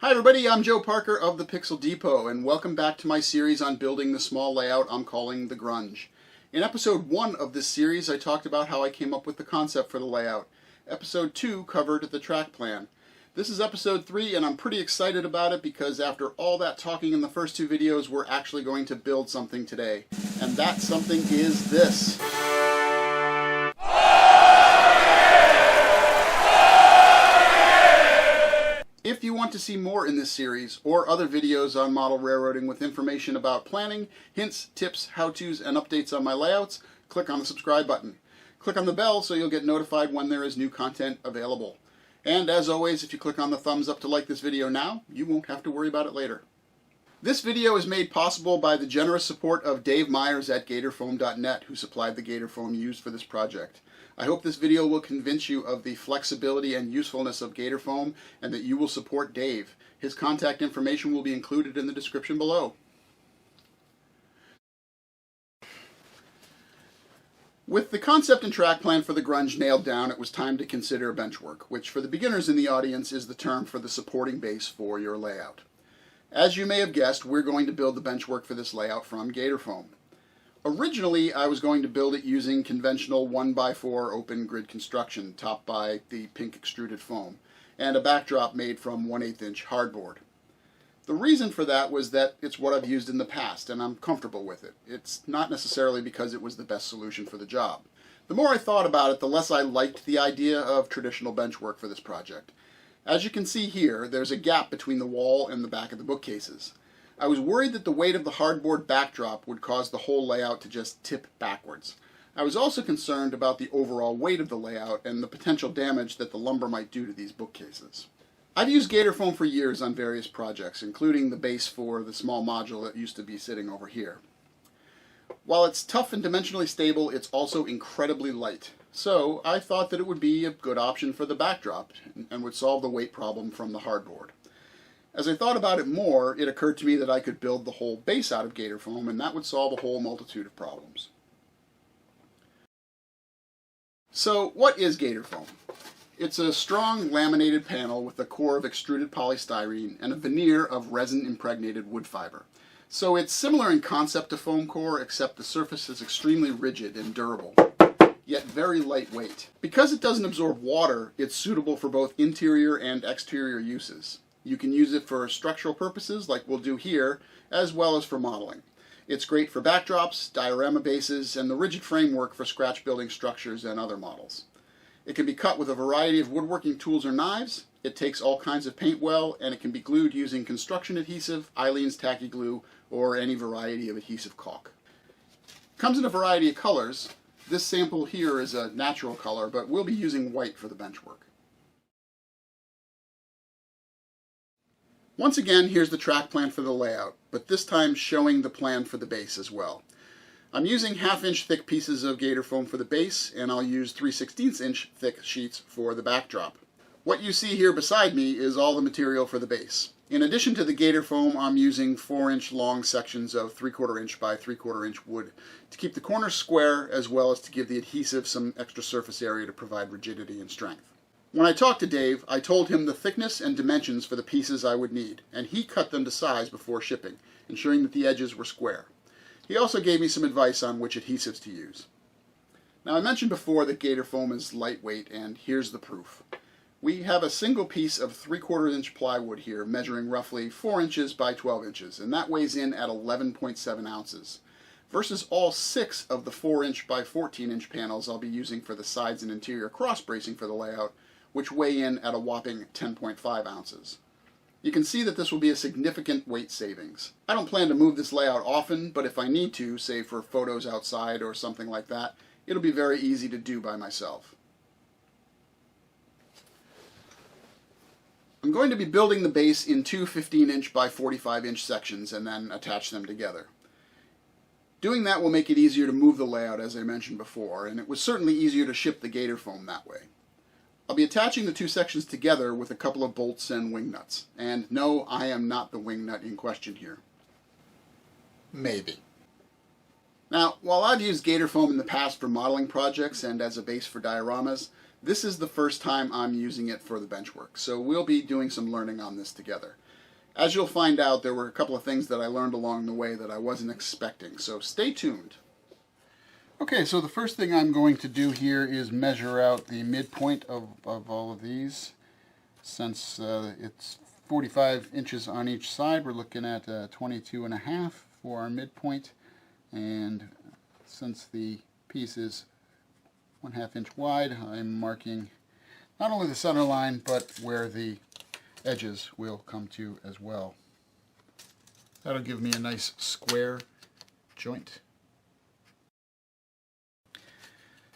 Hi everybody, I'm Joe Parker of the Pixel Depot, and welcome back to my series on building the small layout I'm calling the Grunge. In episode 1 of this series, I talked about how I came up with the concept for the layout. Episode 2 covered the track plan. This is episode 3, and I'm pretty excited about it because after all that talking in the first 2 videos, we're actually going to build something today. And that something is this. If you want to see more in this series, or other videos on model railroading with information about planning, hints, tips, how-tos, and updates on my layouts, click on the subscribe button. Click on the bell so you'll get notified when there is new content available. And as always, if you click on the thumbs up to like this video now, you won't have to worry about it later. This video is made possible by the generous support of Dave Myers at GATORFOAM.net, who supplied the GATORFOAM used for this project. I hope this video will convince you of the flexibility and usefulness of GATORFOAM and that you will support Dave. His contact information will be included in the description below. With the concept and track plan for the Grunge nailed down, it was time to consider Benchwork, which for the beginners in the audience is the term for the supporting base for your layout. As you may have guessed, we're going to build the Benchwork for this layout from GATORFOAM. Originally, I was going to build it using conventional 1x4 open grid construction topped by the pink extruded foam, and a backdrop made from 1/8 inch hardboard. The reason for that was that it's what I've used in the past, and I'm comfortable with it. It's not necessarily because it was the best solution for the job. The more I thought about it, the less I liked the idea of traditional benchwork for this project. As you can see here, there's a gap between the wall and the back of the bookcases. I was worried that the weight of the hardboard backdrop would cause the whole layout to just tip backwards. I was also concerned about the overall weight of the layout and the potential damage that the lumber might do to these bookcases. I've used GATORFOAM for years on various projects, including the base for the small module that used to be sitting over here. While it's tough and dimensionally stable, it's also incredibly light. So I thought that it would be a good option for the backdrop and would solve the weight problem from the hardboard. As I thought about it more, it occurred to me that I could build the whole base out of GATORFOAM, and that would solve a whole multitude of problems. So what is GATORFOAM? It's a strong laminated panel with a core of extruded polystyrene and a veneer of resin-impregnated wood fiber. So it's similar in concept to foam core, except the surface is extremely rigid and durable, yet very lightweight. Because it doesn't absorb water, it's suitable for both interior and exterior uses. You can use it for structural purposes, like we'll do here, as well as for modeling. It's great for backdrops, diorama bases, and the rigid framework for scratch building structures and other models. It can be cut with a variety of woodworking tools or knives. It takes all kinds of paint well, and it can be glued using construction adhesive, Eileen's tacky glue, or any variety of adhesive caulk. It comes in a variety of colors. This sample here is a natural color, but we'll be using white for the benchwork. Once again, here's the track plan for the layout, but this time showing the plan for the base as well. I'm using 1/2 inch thick pieces of GATORFOAM for the base, and I'll use 3/16 inch thick sheets for the backdrop. What you see here beside me is all the material for the base. In addition to the GATORFOAM, I'm using 4 inch long sections of 3/4 inch by 3/4 inch wood to keep the corners square, as well as to give the adhesive some extra surface area to provide rigidity and strength. When I talked to Dave, I told him the thickness and dimensions for the pieces I would need, and he cut them to size before shipping, ensuring that the edges were square. He also gave me some advice on which adhesives to use. Now, I mentioned before that GATORFOAM is lightweight, and here's the proof. We have a single piece of 3/4 inch plywood here, measuring roughly 4 inches by 12 inches, and that weighs in at 11.7 ounces, versus all 6 of the 4 inch by 14 inch panels I'll be using for the sides and interior cross bracing for the layout, which weigh in at a whopping 10.5 ounces. You can see that this will be a significant weight savings. I don't plan to move this layout often, but if I need to, say for photos outside or something like that, it'll be very easy to do by myself. I'm going to be building the base in 2 15 inch by 45 inch sections and then attach them together. Doing that will make it easier to move the layout, as I mentioned before, and it was certainly easier to ship the GATORFOAM that way. I'll be attaching the 2 sections together with a couple of bolts and wing nuts. And no, I am not the wing nut in question here. Maybe. Now, while I've used GATORFOAM in the past for modeling projects and as a base for dioramas, this is the first time I'm using it for the benchwork, so we'll be doing some learning on this together. As you'll find out, there were a couple of things that I learned along the way that I wasn't expecting, so stay tuned. Okay, so the first thing I'm going to do here is measure out the midpoint of all of these. Since it's 45 inches on each side, we're looking at 22.5 for our midpoint, and since the piece is 1/2 inch wide, I'm marking not only the center line, but where the edges will come to as well. That'll give me a nice square joint.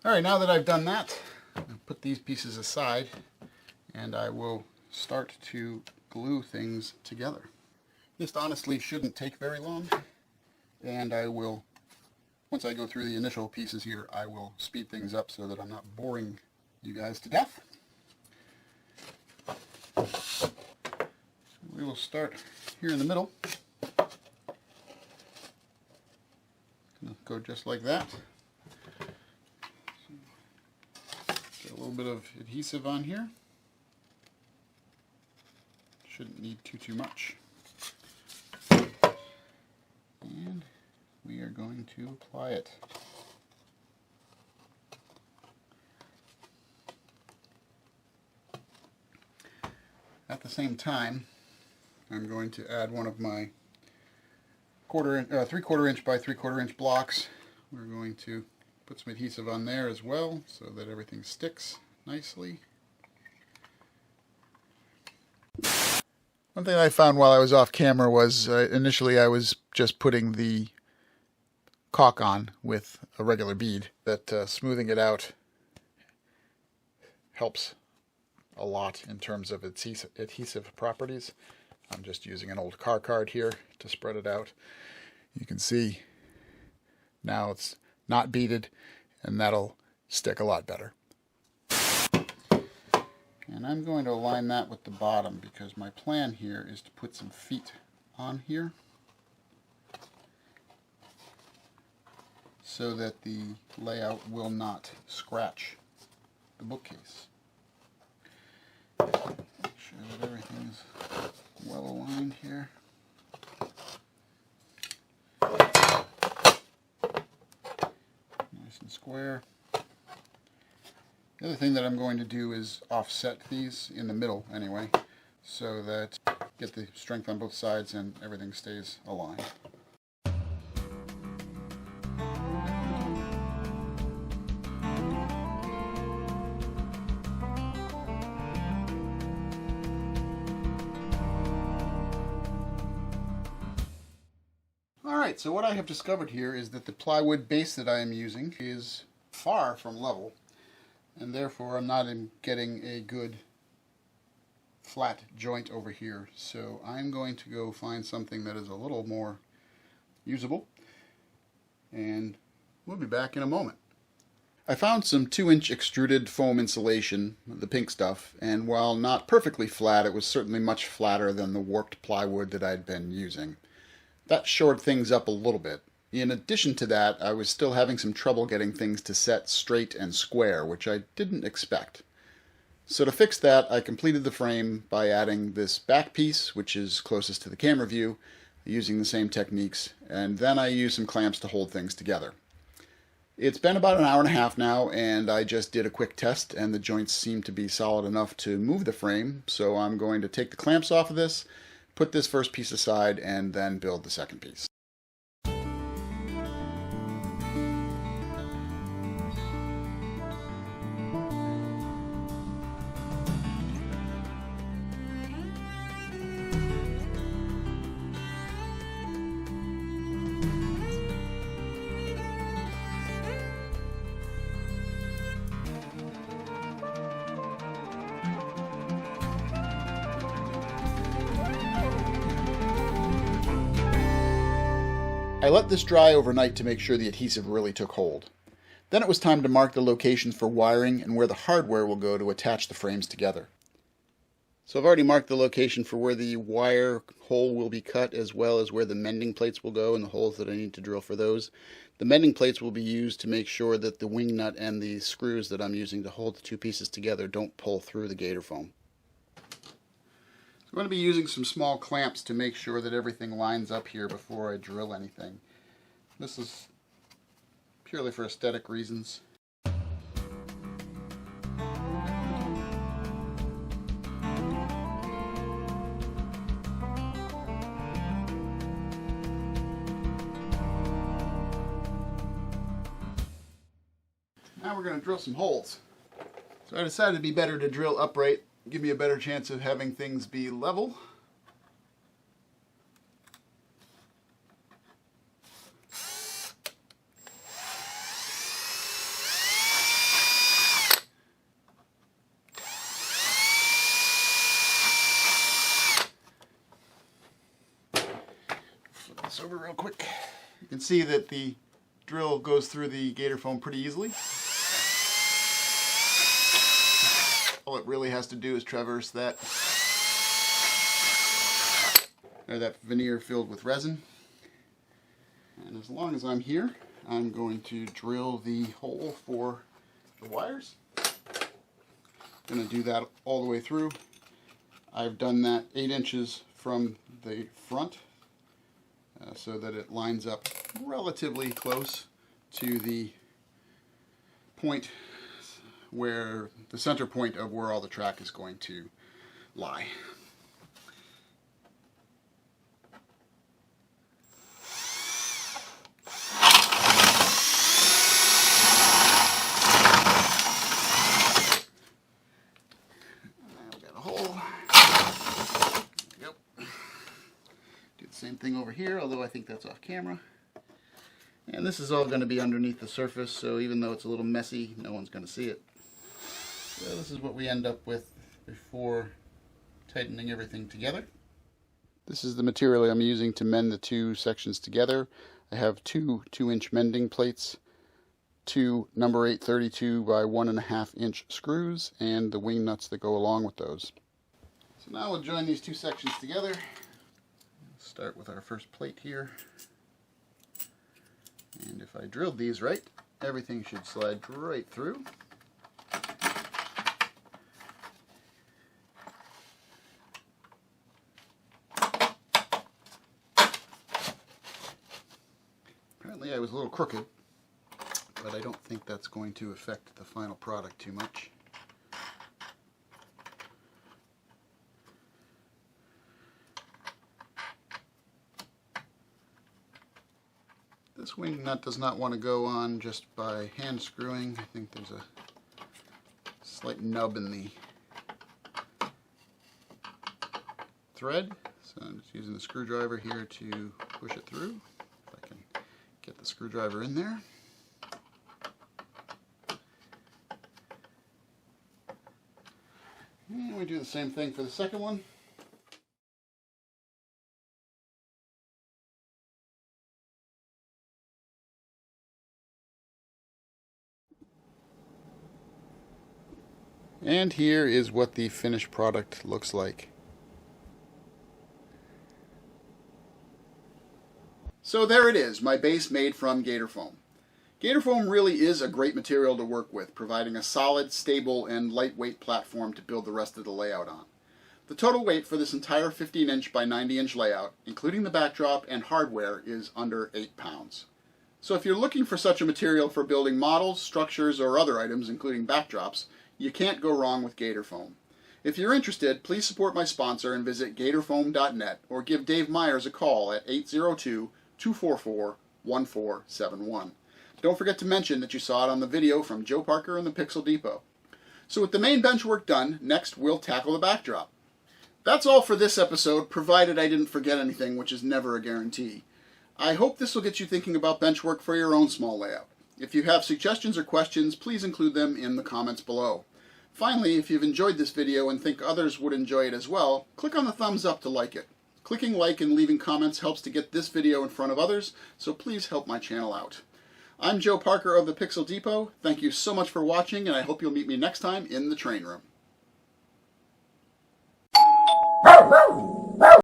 Alright, now that I've done that, I'll put these pieces aside and I will start to glue things together. This honestly shouldn't take very long, and I will, once I go through the initial pieces here, I will speed things up so that I'm not boring you guys to death. We will start here in the middle. Go just like that. Get a little bit of adhesive on here. Shouldn't need too much. And we are going to apply it. At the same time, I'm going to add one of my 3/4 inch by 3/4 inch blocks. We're going to put some adhesive on there as well so that everything sticks nicely. One thing I found while I was off camera was initially I was just putting the caulk on with a regular bead, that smoothing it out helps a lot in terms of its adhesive properties. I'm just using an old car card here to spread it out. You can see now it's not beaded, and that'll stick a lot better. And I'm going to align that with the bottom because my plan here is to put some feet on here so that the layout will not scratch the bookcase. Make sure that everything is well aligned here. Nice and square. The other thing that I'm going to do is offset these in the middle anyway, so that get the strength on both sides and everything stays aligned. Alright, so what I have discovered here is that the plywood base that I am using is far from level, and therefore I'm not getting a good flat joint over here. So I'm going to go find something that is a little more usable, and we'll be back in a moment. I found some 2-inch extruded foam insulation, the pink stuff, and while not perfectly flat, it was certainly much flatter than the warped plywood that I'd been using. That shored things up a little bit. In addition to that, I was still having some trouble getting things to set straight and square, which I didn't expect. So to fix that, I completed the frame by adding this back piece, which is closest to the camera view, using the same techniques, and then I used some clamps to hold things together. It's been about an hour and a half now, and I just did a quick test, and the joints seem to be solid enough to move the frame, so I'm going to take the clamps off of this, put this first piece aside, and then build the second piece. I let this dry overnight to make sure the adhesive really took hold. Then it was time to mark the locations for wiring and where the hardware will go to attach the frames together. So I've already marked the location for where the wire hole will be cut, as well as where the mending plates will go and the holes that I need to drill for those. The mending plates will be used to make sure that the wing nut and the screws that I'm using to hold the two pieces together don't pull through the GATORFOAM. I'm going to be using some small clamps to make sure that everything lines up here before I drill anything. This is purely for aesthetic reasons. Now we're going to drill some holes. So I decided it'd be better to drill upright, give me a better chance of having things be level. Flip this over real quick. You can see that the drill goes through the GATORFOAM pretty easily. All it really has to do is traverse that veneer filled with resin. And as long as I'm here, I'm going to drill the hole for the wires. I'm going to do that all the way through. I've done that 8 inches from the front so that it lines up relatively close to the point where the center point of where all the track is going to lie. Now we got a hole. Yep. Do the same thing over here, although I think that's off camera. And this is all going to be underneath the surface, so even though it's a little messy, no one's going to see it. So this is what we end up with before tightening everything together. This is the material I'm using to mend the two sections together. I have two 2-inch mending plates, two number 8 32 by 1.5 inch screws, and the wing nuts that go along with those. So now we'll join these two sections together. Start with our first plate here. And if I drilled these right, everything should slide right through. Apparently I was a little crooked, but I don't think that's going to affect the final product too much. This wing nut does not want to go on just by hand screwing. I think there's a slight nub in the thread, so I'm just using the screwdriver here to push it through. If I can get the screwdriver in there. And we do the same thing for the second one. And here is what the finished product looks like. So there it is, my base made from GATORFOAM. GATORFOAM really is a great material to work with, providing a solid, stable, and lightweight platform to build the rest of the layout on. The total weight for this entire 15-inch by 90-inch layout, including the backdrop and hardware, is under 8 pounds. So if you're looking for such a material for building models, structures, or other items, including backdrops, you can't go wrong with GATORFOAM. If you're interested, please support my sponsor and visit GATORFOAM.net or give Dave Myers a call at 802-244-1471. Don't forget to mention that you saw it on the video from Joe Parker and the Pixel Depot. So with the main bench work done, next we'll tackle the backdrop. That's all for this episode, provided I didn't forget anything, which is never a guarantee. I hope this will get you thinking about bench work for your own small layout. If you have suggestions or questions, please include them in the comments below. Finally, if you've enjoyed this video and think others would enjoy it as well, click on the thumbs up to like it. Clicking like and leaving comments helps to get this video in front of others, so please help my channel out. I'm Joe Parker of the Pixel Depot. Thank you so much for watching, and I hope you'll meet me next time in the train room.